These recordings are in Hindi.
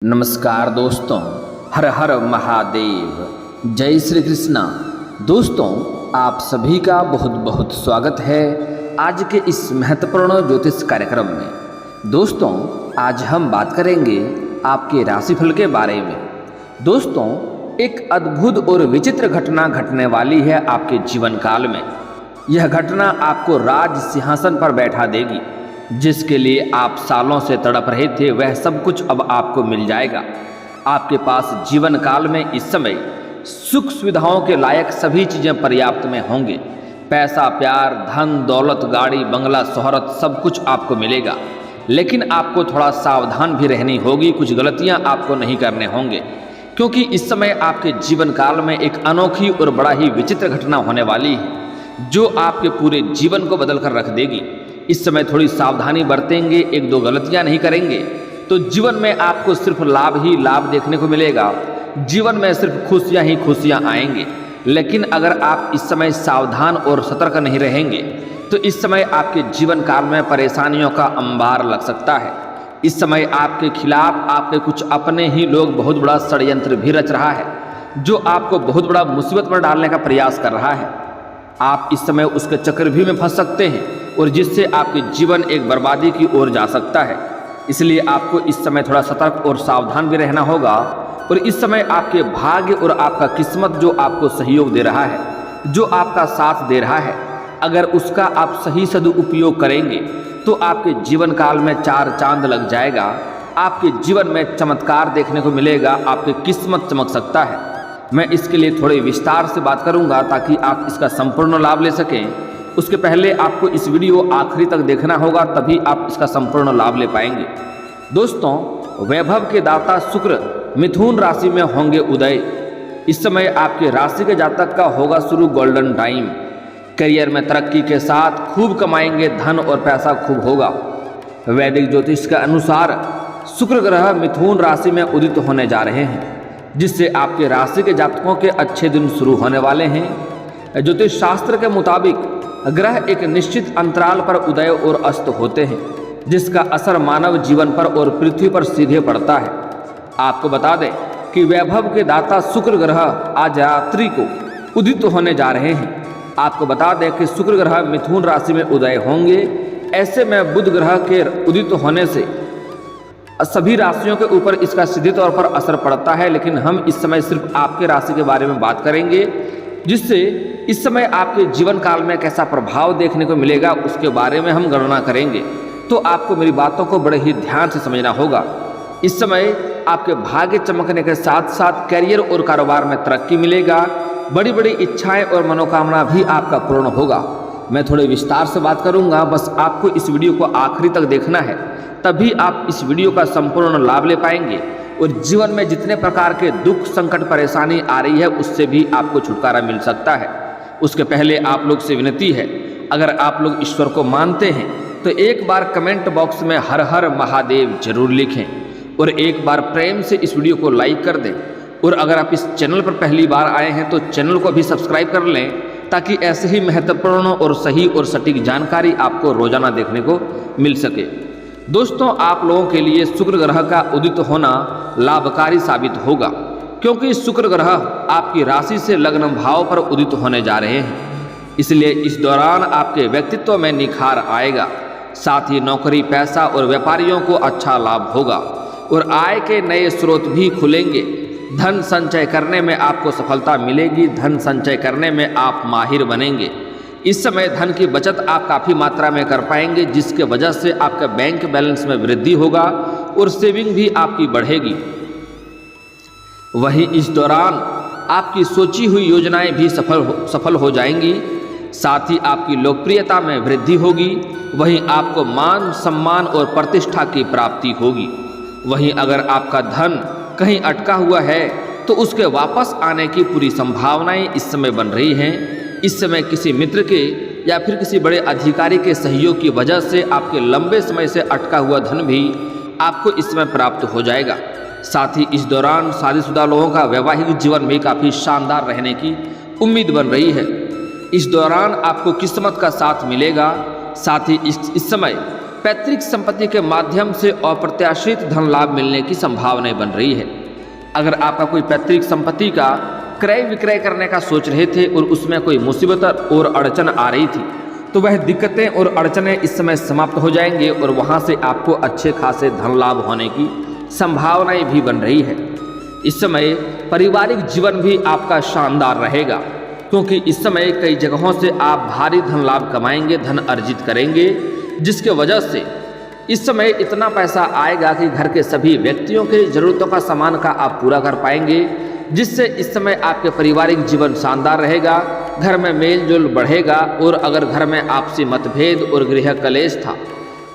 नमस्कार दोस्तों, हर हर महादेव, जय श्री कृष्णा। दोस्तों, आप सभी का बहुत बहुत स्वागत है आज के इस महत्वपूर्ण ज्योतिष कार्यक्रम में। दोस्तों, आज हम बात करेंगे आपके राशिफल के बारे में। दोस्तों, एक अद्भुत और विचित्र घटना घटने वाली है आपके जीवन काल में। यह घटना आपको राज सिंहासन पर बैठा देगी। जिसके लिए आप सालों से तड़प रहे थे, वह सब कुछ अब आपको मिल जाएगा। आपके पास जीवन काल में इस समय सुख सुविधाओं के लायक सभी चीज़ें पर्याप्त में होंगे। पैसा, प्यार, धन, दौलत, गाड़ी, बंगला, शोहरत सब कुछ आपको मिलेगा। लेकिन आपको थोड़ा सावधान भी रहनी होगी। कुछ गलतियां आपको नहीं करने होंगे, क्योंकि इस समय आपके जीवन काल में एक अनोखी और बड़ा ही विचित्र घटना होने वाली है, जो आपके पूरे जीवन को बदल कर रख देगी। इस समय थोड़ी सावधानी बरतेंगे, एक दो गलतियां नहीं करेंगे, तो जीवन में आपको सिर्फ लाभ ही लाभ देखने को मिलेगा। जीवन में सिर्फ खुशियां ही खुशियां आएंगे। लेकिन अगर आप इस समय सावधान और सतर्क नहीं रहेंगे, तो इस समय आपके जीवन काल में परेशानियों का अंबार लग सकता है। इस समय आपके खिलाफ आपके कुछ अपने ही लोग बहुत बड़ा षड्यंत्र भी रच रहा है, जो आपको बहुत बड़ा मुसीबत में डालने का प्रयास कर रहा है। आप इस समय उसके चक्रव्यूह में फंस सकते हैं, और जिससे आपके जीवन एक बर्बादी की ओर जा सकता है। इसलिए आपको इस समय थोड़ा सतर्क और सावधान भी रहना होगा। और इस समय आपके भाग्य और आपका किस्मत जो आपको सहयोग दे रहा है, जो आपका साथ दे रहा है, अगर उसका आप सही सदुपयोग करेंगे, तो आपके जीवन काल में चार चांद लग जाएगा। आपके जीवन में चमत्कार देखने को मिलेगा, आपकी किस्मत चमक सकता है। मैं इसके लिए थोड़े विस्तार से बात करूंगा, ताकि आप इसका संपूर्ण लाभ ले सकें। उसके पहले आपको इस वीडियो आखिरी तक देखना होगा, तभी आप इसका संपूर्ण लाभ ले पाएंगे। दोस्तों, वैभव के दाता शुक्र मिथुन राशि में होंगे उदय। इस समय आपके राशि के जातक का होगा शुरू गोल्डन टाइम। करियर में तरक्की के साथ खूब कमाएंगे, धन और पैसा खूब होगा। वैदिक ज्योतिष के अनुसार शुक्र ग्रह मिथुन राशि में उदित होने जा रहे हैं, जिससे आपके राशि के जातकों के अच्छे दिन शुरू होने वाले हैं। ज्योतिष शास्त्र के मुताबिक ग्रह एक निश्चित अंतराल पर उदय और अस्त होते हैं, जिसका असर मानव जीवन पर और पृथ्वी पर सीधे पड़ता है। आपको बता दें कि वैभव के दाता शुक्र ग्रह आज रात्रि को उदित होने जा रहे हैं। आपको बता दें कि शुक्र ग्रह मिथुन राशि में उदय होंगे। ऐसे में बुध ग्रह के उदित होने से सभी राशियों के ऊपर इसका सीधे तौर पर असर पड़ता है, लेकिन हम इस समय सिर्फ आपके राशि के बारे में बात करेंगे, जिससे इस समय आपके जीवन काल में कैसा प्रभाव देखने को मिलेगा उसके बारे में हम गणना करेंगे। तो आपको मेरी बातों को बड़े ही ध्यान से समझना होगा। इस समय आपके भाग्य चमकने के साथ साथ करियर और कारोबार में तरक्की मिलेगा। बड़ी बड़ी इच्छाएं और मनोकामना भी आपका पूर्ण होगा। मैं थोड़े विस्तार से बात करूंगा, बस आपको इस वीडियो को आखिरी तक देखना है, तभी आप इस वीडियो का संपूर्ण लाभ ले पाएंगे। और जीवन में जितने प्रकार के दुख, संकट, परेशानी आ रही है, उससे भी आपको छुटकारा मिल सकता है। उसके पहले आप लोग से विनती है, अगर आप लोग ईश्वर को मानते हैं तो एक बार कमेंट बॉक्स में हर हर महादेव जरूर लिखें, और एक बार प्रेम से इस वीडियो को लाइक कर दें। और अगर आप इस चैनल पर पहली बार आए हैं तो चैनल को भी सब्सक्राइब कर लें, ताकि ऐसे ही महत्वपूर्ण और सही और सटीक जानकारी आपको रोजाना देखने को मिल सके। दोस्तों, आप लोगों के लिए शुक्र ग्रह का उदित होना लाभकारी साबित होगा, क्योंकि शुक्र ग्रह आपकी राशि से लग्न भाव पर उदित होने जा रहे हैं। इसलिए इस दौरान आपके व्यक्तित्व में निखार आएगा। साथ ही नौकरी, पैसा और व्यापारियों को अच्छा लाभ होगा, और आय के नए स्रोत भी खुलेंगे। धन संचय करने में आपको सफलता मिलेगी। धन संचय करने में आप माहिर बनेंगे। इस समय धन की बचत आप काफ़ी मात्रा में कर पाएंगे, जिसके वजह से आपका बैंक बैलेंस में वृद्धि होगा और सेविंग भी आपकी बढ़ेगी। वहीं इस दौरान आपकी सोची हुई योजनाएं भी सफल हो जाएंगी। साथ ही आपकी लोकप्रियता में वृद्धि होगी। वहीं आपको मान, सम्मान और प्रतिष्ठा की प्राप्ति होगी। वहीं अगर आपका धन कहीं अटका हुआ है, तो उसके वापस आने की पूरी संभावनाएं इस समय बन रही हैं। इस समय किसी मित्र के या फिर किसी बड़े अधिकारी के सहयोग की वजह से आपके लंबे समय से अटका हुआ धन भी आपको इस समय प्राप्त हो जाएगा। साथ ही इस दौरान शादीशुदा लोगों का वैवाहिक जीवन भी काफ़ी शानदार रहने की उम्मीद बन रही है। इस दौरान आपको किस्मत का साथ मिलेगा। साथ ही इस समय पैतृक संपत्ति के माध्यम से अप्रत्याशित धन लाभ मिलने की संभावनाएं बन रही है। अगर आपका कोई पैतृक संपत्ति का क्रय विक्रय करने का सोच रहे थे और उसमें कोई मुसीबत और अड़चन आ रही थी, तो वह दिक्कतें और अड़चनें इस समय समाप्त हो जाएंगे और वहां से आपको अच्छे खासे धन लाभ होने की संभावनाएं भी बन रही है। इस समय पारिवारिक जीवन भी आपका शानदार रहेगा, क्योंकि इस समय कई जगहों से आप भारी धन लाभ कमाएंगे, धन अर्जित करेंगे, जिसके वजह से इस समय इतना पैसा आएगा कि घर के सभी व्यक्तियों के जरूरतों का सामान का आप पूरा कर पाएंगे, जिससे इस समय आपके पारिवारिक जीवन शानदार रहेगा, घर में मेल जोल बढ़ेगा। और अगर घर में आपसी मतभेद और गृह कलेश था,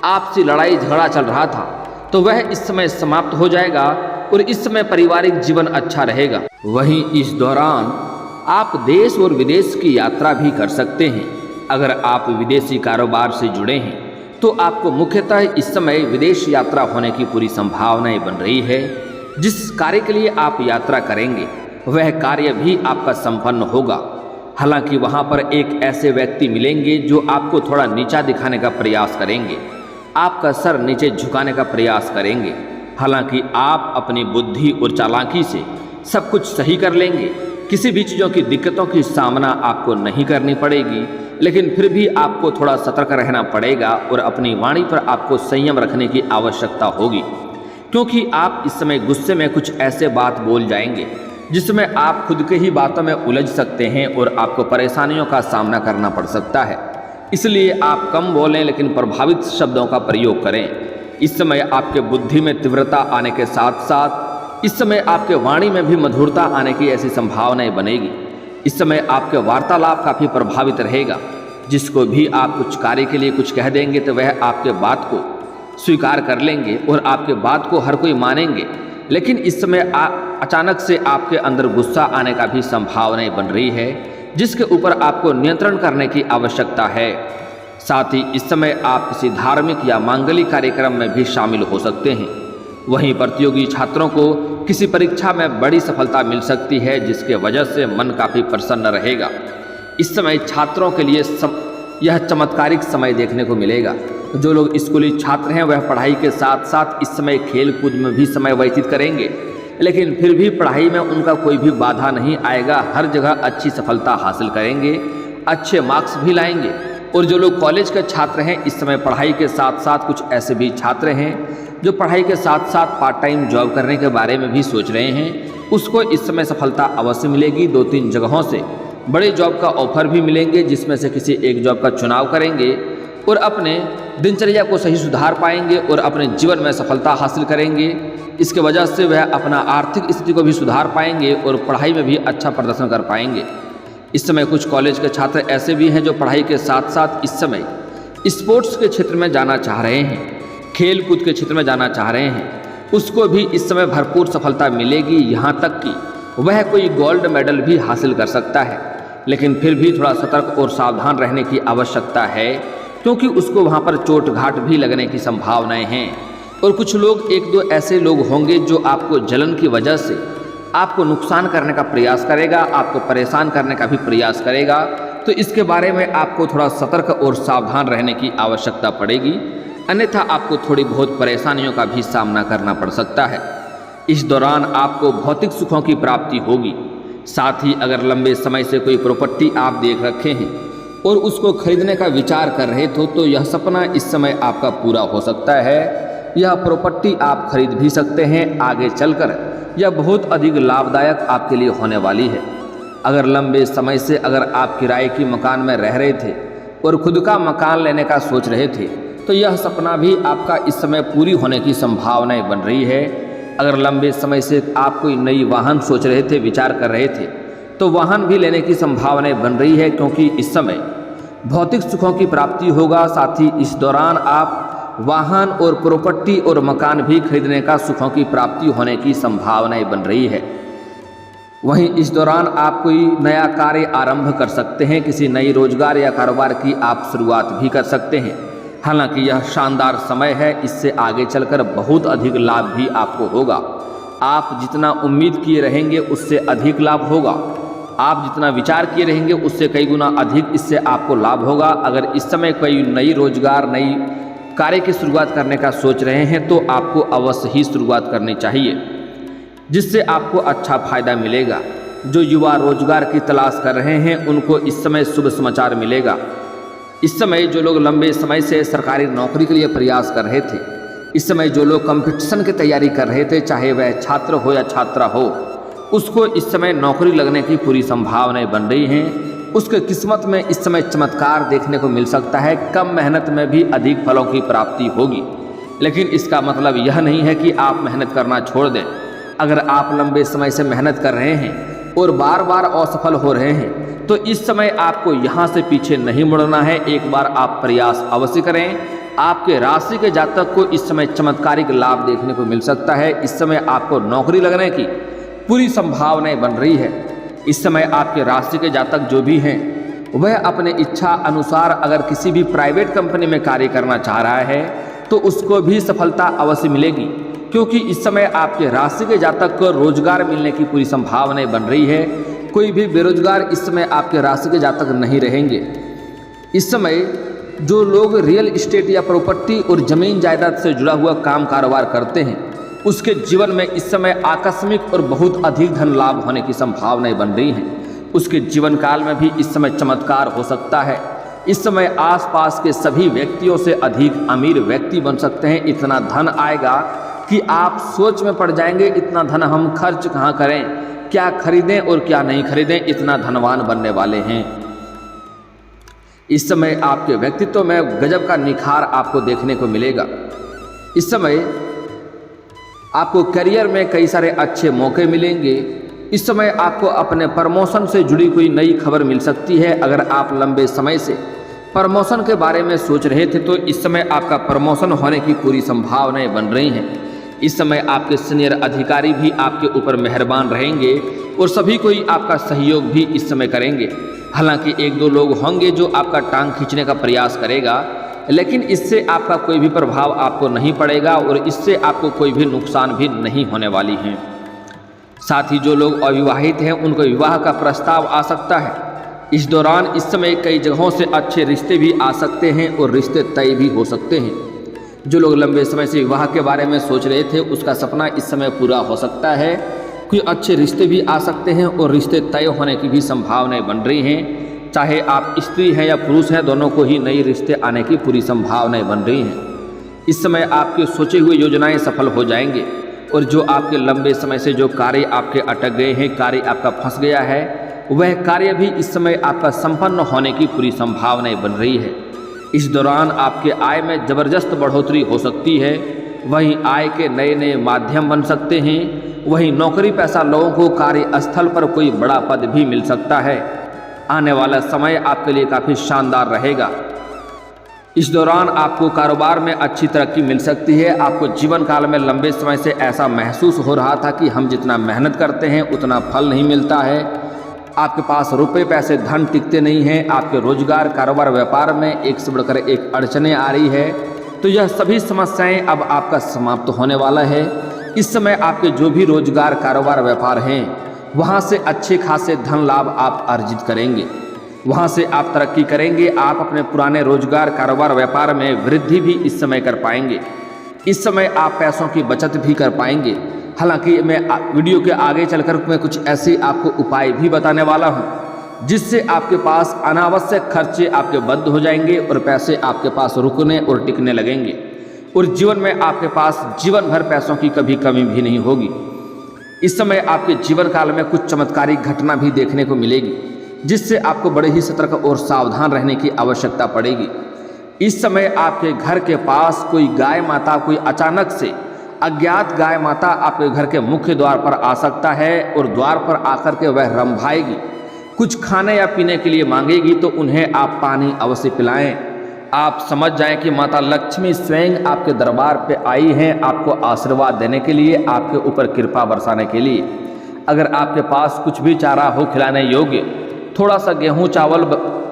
आपसी लड़ाई झगड़ा चल रहा था, तो वह इस समय समाप्त हो जाएगा और इस समय पारिवारिक जीवन अच्छा रहेगा। वहीं इस दौरान आप देश और विदेश की यात्रा भी कर सकते हैं। अगर आप विदेशी कारोबार से जुड़े हैं तो आपको मुख्यतः इस समय विदेश यात्रा होने की पूरी संभावनाएं बन रही है। जिस कार्य के लिए आप यात्रा करेंगे वह कार्य भी आपका संपन्न होगा। हालांकि वहां पर एक ऐसे व्यक्ति मिलेंगे जो आपको थोड़ा नीचा दिखाने का प्रयास करेंगे, आपका सर नीचे झुकाने का प्रयास करेंगे। हालांकि आप अपनी बुद्धि और चालाकी से सब कुछ सही कर लेंगे, किसी भी चीज़ों की दिक्कतों की सामना आपको नहीं करनी पड़ेगी, लेकिन फिर भी आपको थोड़ा सतर्क रहना पड़ेगा और अपनी वाणी पर आपको संयम रखने की आवश्यकता होगी, क्योंकि आप इस समय गुस्से में कुछ ऐसे बात बोल जाएंगे जिसमें आप खुद के ही बातों में उलझ सकते हैं और आपको परेशानियों का सामना करना पड़ सकता है। इसलिए आप कम बोलें लेकिन प्रभावित शब्दों का प्रयोग करें। इस समय आपके बुद्धि में तीव्रता आने के साथ साथ इस समय आपके वाणी में भी मधुरता आने की ऐसी संभावनाएं बनेगी। इस समय आपके वार्तालाप काफ़ी प्रभावित रहेगा। जिसको भी आप कुछ कार्य के लिए कुछ कह देंगे तो वह आपके बात को स्वीकार कर लेंगे और आपके बात को हर कोई मानेंगे। लेकिन इस समय अचानक से आपके अंदर गुस्सा आने का भी संभावनाएं बन रही है, जिसके ऊपर आपको नियंत्रण करने की आवश्यकता है। साथ ही इस समय आप किसी धार्मिक या मांगलिक कार्यक्रम में भी शामिल हो सकते हैं। वहीं प्रतियोगी छात्रों को किसी परीक्षा में बड़ी सफलता मिल सकती है, जिसके वजह से मन काफ़ी प्रसन्न रहेगा। इस समय छात्रों के लिए यह चमत्कारिक समय देखने को मिलेगा। जो लोग स्कूली छात्र हैं वह पढ़ाई के साथ साथ इस समय खेल कूद में भी समय व्यतीत करेंगे, लेकिन फिर भी पढ़ाई में उनका कोई भी बाधा नहीं आएगा। हर जगह अच्छी सफलता हासिल करेंगे, अच्छे मार्क्स भी लाएंगे। और जो लोग कॉलेज के छात्र हैं, इस समय पढ़ाई के साथ साथ कुछ ऐसे भी छात्र हैं जो पढ़ाई के साथ साथ पार्ट टाइम जॉब करने के बारे में भी सोच रहे हैं, उसको इस समय सफलता अवश्य मिलेगी। 2-3 जगहों से बड़े जॉब का ऑफर भी मिलेंगे, जिसमें से किसी एक जॉब का चुनाव करेंगे और अपने दिनचर्या को सही सुधार पाएंगे और अपने जीवन में सफलता हासिल करेंगे। इसके वजह से वह अपना आर्थिक स्थिति को भी सुधार पाएंगे और पढ़ाई में भी अच्छा प्रदर्शन कर पाएंगे। इस समय कुछ कॉलेज के छात्र ऐसे भी हैं जो पढ़ाई के साथ साथ इस समय स्पोर्ट्स के क्षेत्र में जाना चाह रहे हैं, खेल कूद के क्षेत्र में जाना चाह रहे हैं, उसको भी इस समय भरपूर सफलता मिलेगी। यहाँ तक कि वह कोई गोल्ड मेडल भी हासिल कर सकता है, लेकिन फिर भी थोड़ा सतर्क और सावधान रहने की आवश्यकता है, क्योंकि उसको वहाँ पर चोट घाट भी लगने की संभावनाएं हैं। और कुछ लोग 1-2 ऐसे लोग होंगे जो आपको जलन की वजह से आपको नुकसान करने का प्रयास करेगा, आपको परेशान करने का भी प्रयास करेगा। तो इसके बारे में आपको थोड़ा सतर्क और सावधान रहने की आवश्यकता पड़ेगी, अन्यथा आपको थोड़ी बहुत परेशानियों का भी सामना करना पड़ सकता है। इस दौरान आपको भौतिक सुखों की प्राप्ति होगी। साथ ही अगर लंबे समय से कोई प्रॉपर्टी आप देख रखे हैं और उसको खरीदने का विचार कर रहे थे, तो यह सपना इस समय आपका पूरा हो सकता है। यह प्रॉपर्टी आप खरीद भी सकते हैं आगे चलकर। यह बहुत अधिक लाभदायक आपके लिए होने वाली है। अगर लंबे समय से अगर आप किराए की मकान में रह रहे थे और खुद का मकान लेने का सोच रहे थे, तो यह सपना भी आपका इस समय पूरी होने की संभावनाएं बन रही है। अगर लंबे समय से आप कोई नई वाहन सोच रहे थे, विचार कर रहे थे, तो वाहन भी लेने की संभावनाएं बन रही है, क्योंकि इस समय भौतिक सुखों की प्राप्ति होगा। साथ ही इस दौरान आप वाहन और प्रॉपर्टी और मकान भी खरीदने का सुखों की प्राप्ति होने की संभावनाएं बन रही है। वहीं इस दौरान आप कोई नया कार्य आरंभ कर सकते हैं, किसी नई रोजगार या कारोबार की आप शुरुआत भी कर सकते हैं। हालांकि यह शानदार समय है, इससे आगे चलकर बहुत अधिक लाभ भी आपको होगा। आप जितना उम्मीद किए रहेंगे उससे अधिक लाभ होगा। आप जितना विचार किए रहेंगे उससे कई गुना अधिक इससे आपको लाभ होगा। अगर इस समय कोई नई रोजगार, नई कार्य की शुरुआत करने का सोच रहे हैं तो आपको अवश्य ही शुरुआत करनी चाहिए, जिससे आपको अच्छा फायदा मिलेगा। जो युवा रोजगार की तलाश कर रहे हैं उनको इस समय शुभ समाचार मिलेगा। इस समय जो लोग लंबे समय से सरकारी नौकरी के लिए प्रयास कर रहे थे, इस समय जो लोग कंपटीशन की तैयारी कर रहे थे, चाहे वह छात्र हो या छात्रा हो, उसको इस समय नौकरी लगने की पूरी संभावनाएं बन रही हैं। उसके किस्मत में इस समय चमत्कार देखने को मिल सकता है। कम मेहनत में भी अधिक फलों की प्राप्ति होगी। लेकिन इसका मतलब यह नहीं है कि आप मेहनत करना छोड़ दें। अगर आप लंबे समय से मेहनत कर रहे हैं और बार बार असफल हो रहे हैं तो इस समय आपको यहाँ से पीछे नहीं मुड़ना है। एक बार आप प्रयास अवश्य करें। आपके राशि के जातक को इस समय चमत्कारिक लाभ देखने को मिल सकता है। इस समय आपको नौकरी लगने की पूरी संभावनाएं बन रही है। इस समय आपके राशि के जातक जो भी हैं वह अपने इच्छा अनुसार अगर किसी भी प्राइवेट कंपनी में कार्य करना चाह रहा है तो उसको भी सफलता अवश्य मिलेगी, क्योंकि इस समय आपके राशि के जातक को रोजगार मिलने की पूरी संभावनाएं बन रही है। कोई भी बेरोजगार इस समय आपके राशि के जातक नहीं रहेंगे। इस समय जो लोग रियल इस्टेट या प्रॉपर्टी और जमीन जायदाद से जुड़ा हुआ काम कारोबार करते हैं उसके जीवन में इस समय आकस्मिक और बहुत अधिक धन लाभ होने की संभावनाएं बन रही हैं। उसके जीवन काल में भी इस समय चमत्कार हो सकता है। इस समय आसपास के सभी व्यक्तियों से अधिक अमीर व्यक्ति बन सकते हैं। इतना धन आएगा कि आप सोच में पड़ जाएंगे, इतना धन हम खर्च कहाँ करें, क्या खरीदें और क्या नहीं खरीदें, इतना धनवान बनने वाले हैं। इस समय आपके व्यक्तित्व में गजब का निखार आपको देखने को मिलेगा। इस समय आपको करियर में कई सारे अच्छे मौके मिलेंगे। इस समय आपको अपने प्रमोशन से जुड़ी कोई नई खबर मिल सकती है। अगर आप लंबे समय से प्रमोशन के बारे में सोच रहे थे तो इस समय आपका प्रमोशन होने की पूरी संभावनाएं बन रही हैं। इस समय आपके सीनियर अधिकारी भी आपके ऊपर मेहरबान रहेंगे और सभी कोई आपका सहयोग भी इस समय करेंगे। हालांकि एक दो लोग होंगे जो आपका टांग खींचने का प्रयास करेगा, लेकिन इससे आपका कोई भी प्रभाव आपको नहीं पड़ेगा और इससे आपको कोई भी नुकसान भी नहीं होने वाली है। साथ ही जो लोग अविवाहित हैं उनको विवाह का प्रस्ताव आ सकता है। इस दौरान इस समय कई जगहों से अच्छे रिश्ते भी आ सकते हैं और रिश्ते तय भी हो सकते हैं। जो लोग लंबे समय से विवाह के बारे में सोच रहे थे उसका सपना इस समय पूरा हो सकता है। कोई अच्छे रिश्ते भी आ सकते हैं और रिश्ते तय होने की भी संभावनाएं बन रही हैं। चाहे आप स्त्री हैं या पुरुष हैं, दोनों को ही नई रिश्ते आने की पूरी संभावनाएं बन रही हैं। इस समय आपके सोचे हुए योजनाएं सफल हो जाएंगे और जो आपके लंबे समय से जो कार्य आपके अटक गए हैं, कार्य आपका फंस गया है, वह कार्य भी इस समय आपका संपन्न होने की पूरी संभावनाएं बन रही है। इस दौरान आपके आय में ज़बरदस्त बढ़ोतरी हो सकती है। वहीं आय के नए नए माध्यम बन सकते हैं। वहीं नौकरी पेशा लोगों को कार्यस्थल पर कोई बड़ा पद भी मिल सकता है। आने वाला समय आपके लिए काफ़ी शानदार रहेगा। इस दौरान आपको कारोबार में अच्छी तरक्की मिल सकती है। आपको जीवन काल में लंबे समय से ऐसा महसूस हो रहा था कि हम जितना मेहनत करते हैं उतना फल नहीं मिलता है। आपके पास रुपए पैसे धन टिकते नहीं हैं। आपके रोजगार कारोबार व्यापार में एक से बढ़कर एक अड़चनें आ रही है। तो यह सभी समस्याएं अब आपका समाप्त होने वाला है। इस समय आपके जो भी रोजगार कारोबार व्यापार हैं वहाँ से अच्छे खासे धन लाभ आप अर्जित करेंगे। वहाँ से आप तरक्की करेंगे। आप अपने पुराने रोजगार कारोबार व्यापार में वृद्धि भी इस समय कर पाएंगे। इस समय आप पैसों की बचत भी कर पाएंगे। हालांकि मैं वीडियो के आगे चलकर मैं कुछ ऐसे आपको उपाय भी बताने वाला हूँ जिससे आपके पास अनावश्यक खर्चे आपके बंद हो जाएंगे और पैसे आपके पास रुकने और टिकने लगेंगे और जीवन में आपके पास जीवन भर पैसों की कभी कमी भी नहीं होगी। इस समय आपके जीवन काल में कुछ चमत्कारिक घटना भी देखने को मिलेगी जिससे आपको बड़े ही सतर्क और सावधान रहने की आवश्यकता पड़ेगी। इस समय आपके घर के पास कोई गाय माता, कोई अचानक से अज्ञात गाय माता आपके घर के मुख्य द्वार पर आ सकता है और द्वार पर आकर के वह रंभाएगी, कुछ खाने या पीने के लिए मांगेगी तो उन्हें आप पानी अवश्य पिलाएं। आप समझ जाएं कि माता लक्ष्मी स्वयं आपके दरबार पे आई हैं आपको आशीर्वाद देने के लिए, आपके ऊपर कृपा बरसाने के लिए। अगर आपके पास कुछ भी चारा हो खिलाने योग्य, थोड़ा सा गेहूं चावल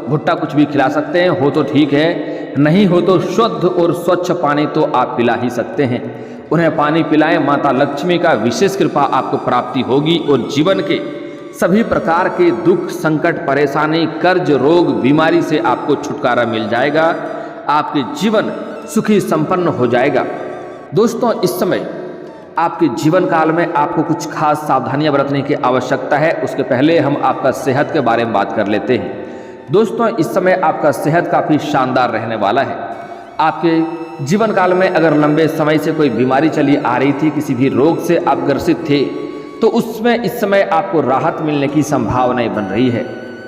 भुट्टा कुछ भी खिला सकते हैं, हो तो ठीक है, नहीं हो तो शुद्ध और स्वच्छ पानी तो आप पिला ही सकते हैं। उन्हें पानी पिलाएं। माता लक्ष्मी का विशेष कृपा आपको प्राप्ति होगी और जीवन के सभी प्रकार के दुख, संकट, परेशानी, कर्ज, रोग, बीमारी से आपको छुटकारा मिल जाएगा। आपके जीवन सुखी संपन्न हो जाएगा। दोस्तों, इस समय आपके जीवन काल में आपको कुछ खास सावधानियां बरतने की आवश्यकता है। उसके पहले हम आपका सेहत के बारे में बात कर लेते हैं। दोस्तों, इस समय आपका सेहत काफ़ी शानदार रहने वाला है। आपके जीवन काल में अगर लंबे समय से कोई बीमारी चली आ रही थी, किसी भी रोग से आप ग्रसित थे, तो उसमें इस समय आपको राहत मिलने की संभावनाएं बन रही है।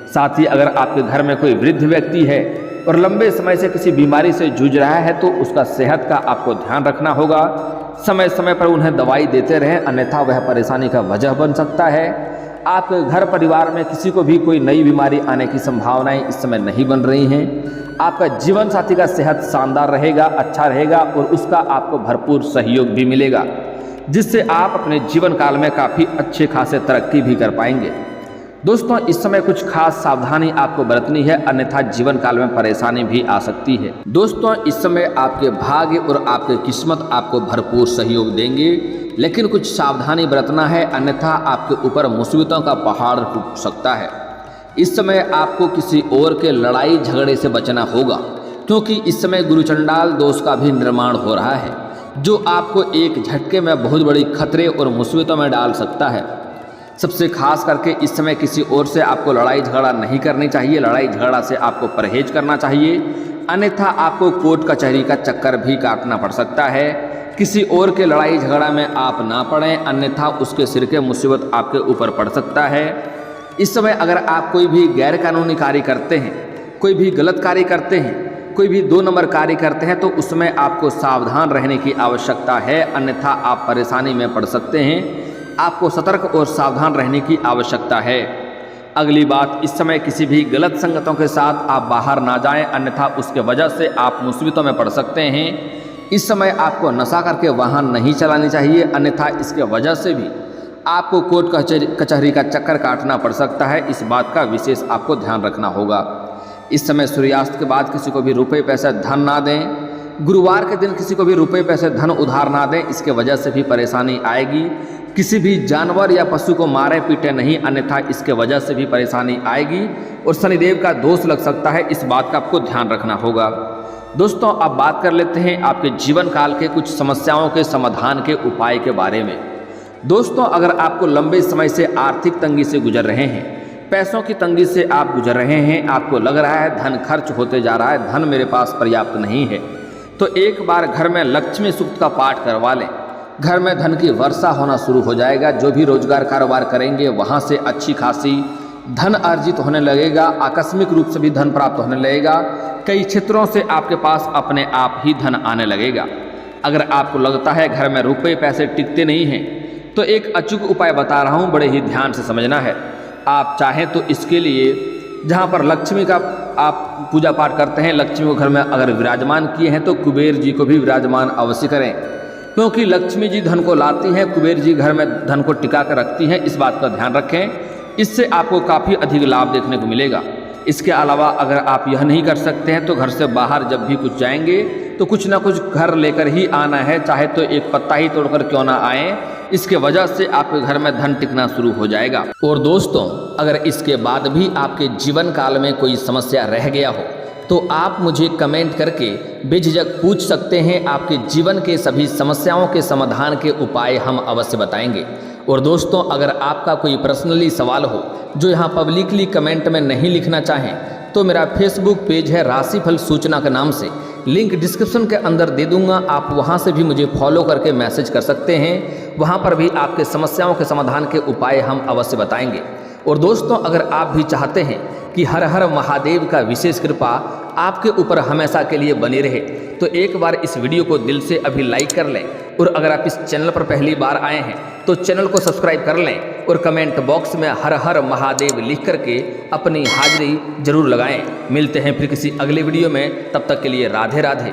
साथ ही अगर आपके घर में कोई वृद्ध व्यक्ति है और लंबे समय से किसी बीमारी से जूझ रहा है, तो उसका सेहत का आपको ध्यान रखना होगा। समय समय पर उन्हें दवाई देते रहें, अन्यथा वह परेशानी का वजह बन सकता है। आपके घर परिवार में किसी को भी कोई नई बीमारी आने की संभावनाएं इस समय नहीं बन रही हैं। आपका जीवन साथी का सेहत शानदार रहेगा, अच्छा रहेगा और उसका आपको भरपूर सहयोग भी मिलेगा, जिससे आप अपने जीवन काल में काफ़ी अच्छे खासे तरक्की भी कर पाएंगे। दोस्तों, इस समय कुछ खास सावधानी आपको बरतनी है, अन्यथा जीवन काल में परेशानी भी आ सकती है। दोस्तों, इस समय आपके भाग्य और आपके किस्मत आपको भरपूर सहयोग देंगे, लेकिन कुछ सावधानी बरतना है, अन्यथा आपके ऊपर मुसीबतों का पहाड़ टूट सकता है। इस समय आपको किसी और के लड़ाई झगड़े से बचना होगा, क्योंकि इस समय गुरुचंडाल दोष का भी निर्माण हो रहा है, जो आपको एक झटके में बहुत बड़ी खतरे और मुसीबतों में डाल सकता है। सबसे खास करके इस समय किसी और से आपको लड़ाई झगड़ा नहीं करनी चाहिए। लड़ाई झगड़ा से आपको परहेज करना चाहिए, अन्यथा आपको कोर्ट कचहरी का चक्कर भी काटना पड़ सकता है। किसी और के लड़ाई झगड़ा में आप ना पड़ें, अन्यथा उसके सिर के मुसीबत आपके ऊपर पड़ सकता है। इस समय अगर आप कोई भी गैर कानूनी कार्य करते हैं, कोई भी गलत कार्य करते हैं, कोई भी 2 नंबर कार्य करते हैं, तो उसमें आपको सावधान रहने की आवश्यकता है, अन्यथा आप परेशानी में पड़ सकते हैं। आपको सतर्क और सावधान रहने की आवश्यकता है। अगली बात, इस समय किसी भी गलत संगतों के साथ आप बाहर ना जाएं, अन्यथा उसके वजह से आप मुसीबतों में पड़ सकते हैं। इस समय आपको नशा करके वाहन नहीं चलानी चाहिए, अन्यथा इसके वजह से भी आपको कोर्ट कचहरी का चक्कर काटना पड़ सकता है। इस बात का विशेष आपको ध्यान रखना होगा। इस समय सूर्यास्त के बाद किसी को भी रुपये पैसे धन ना दें। गुरुवार के दिन किसी को भी रुपये पैसे धन उधार ना दें, इसके वजह से भी परेशानी आएगी। किसी भी जानवर या पशु को मारे पीटे नहीं, अन्यथा इसके वजह से भी परेशानी आएगी और शनिदेव का दोष लग सकता है। इस बात का आपको ध्यान रखना होगा। दोस्तों, अब बात कर लेते हैं आपके जीवन काल के कुछ समस्याओं के समाधान के उपाय के बारे में। दोस्तों, अगर आपको लंबे समय से आर्थिक तंगी से गुजर रहे हैं, पैसों की तंगी से आप गुजर रहे हैं, आपको लग रहा है धन खर्च होते जा रहा है, धन मेरे पास पर्याप्त नहीं है, तो एक बार घर में लक्ष्मी सूक्त का पाठ करवा लें। घर में धन की वर्षा होना शुरू हो जाएगा। जो भी रोजगार कारोबार करेंगे वहाँ से अच्छी खासी धन अर्जित होने लगेगा। आकस्मिक रूप से भी धन प्राप्त होने लगेगा। कई क्षेत्रों से आपके पास अपने आप ही धन आने लगेगा। अगर आपको लगता है घर में रुपये पैसे टिकते नहीं हैं, तो एक अचूक उपाय बता रहा हूँ, बड़े ही ध्यान से समझना है। आप चाहें तो इसके लिए जहाँ पर लक्ष्मी का आप पूजा पाठ करते हैं, लक्ष्मी को घर में अगर विराजमान किए हैं, तो कुबेर जी को भी विराजमान अवश्य करें, क्योंकि लक्ष्मी जी धन को लाती हैं, कुबेर जी घर में धन को टिका कर रखती हैं। इस बात का ध्यान रखें, इससे आपको काफ़ी अधिक लाभ देखने को मिलेगा। इसके अलावा अगर आप यह नहीं कर सकते हैं, तो घर से बाहर जब भी कुछ जाएंगे तो कुछ ना कुछ घर लेकर ही आना है, चाहे तो एक पत्ता ही तोड़कर क्यों ना आए। इसके वजह से आपके घर में धन टिकना शुरू हो जाएगा। और दोस्तों, अगर इसके बाद भी आपके जीवन काल में कोई समस्या रह गया हो, तो आप मुझे कमेंट करके बेझिझक पूछ सकते हैं। आपके जीवन के सभी समस्याओं के समाधान के उपाय हम अवश्य बताएंगे। और दोस्तों, अगर आपका कोई पर्सनली सवाल हो जो यहाँ पब्लिकली कमेंट में नहीं लिखना चाहें, तो मेरा फेसबुक पेज है राशिफल सूचना के नाम से, लिंक डिस्क्रिप्शन के अंदर दे दूंगा। आप वहाँ से भी मुझे फॉलो करके मैसेज कर सकते हैं। वहाँ पर भी आपके समस्याओं के समाधान के उपाय हम अवश्य बताएंगे। और दोस्तों, अगर आप भी चाहते हैं कि हर हर महादेव का विशेष कृपा आपके ऊपर हमेशा के लिए बनी रहे, तो एक बार इस वीडियो को दिल से अभी लाइक कर लें। और अगर आप इस चैनल पर पहली बार आए हैं, तो चैनल को सब्सक्राइब कर लें और कमेंट बॉक्स में हर हर महादेव लिख करके अपनी हाजिरी जरूर लगाएं। मिलते हैं फिर किसी अगले वीडियो में, तब तक के लिए राधे राधे।